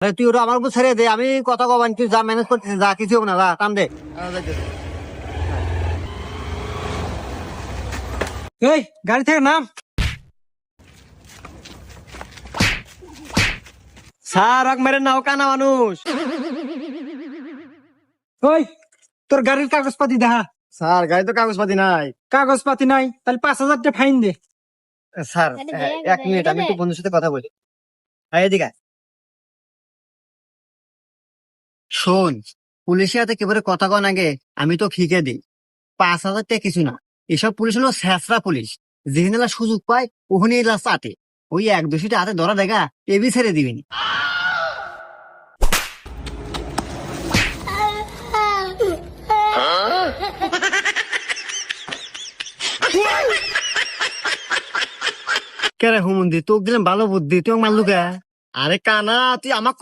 তুই ওটা আমার উপর ছেড়ে দে, আমি কথা কবান, তুই যা ম্যানেজ করতেছিস, যা কিছু হোক না, যা টান দে। এই গাড়ি থেকে নাম। স্যার আগ মেরে নাও, কানা মানুষ। ওই তোর গাড়ির কাগজপাতি দেখা। স্যার গাড়ি তো কাগজপাতি নাই। কাগজপাতি নাই তাহলে 5,000 টাকা ফাইন দে। স্যার 1 মিনিট, আমি একটু বন্ধুর সাথে কথা বলি। এদিকে আয়। শোন, পুলিশের হাতে কেবারে কথা কন আগে আমি তো ঠিকে দিই। 5,000 টাকা কিছু না। এসব পুলিশ হলো স্যাঁচরা পুলিশ, যেখানে এলা সুযোগ পায় ওখানে এলা চাটে। ওই 1-2টা হাতে ধরা দেখা টেবি ছেড়ে দিবেনি। কেরে হুমন্দি, তোকে দিলাম ভালো বুদ্ধি, তুই মারলু কে? আরে কানা, তুই আমাকে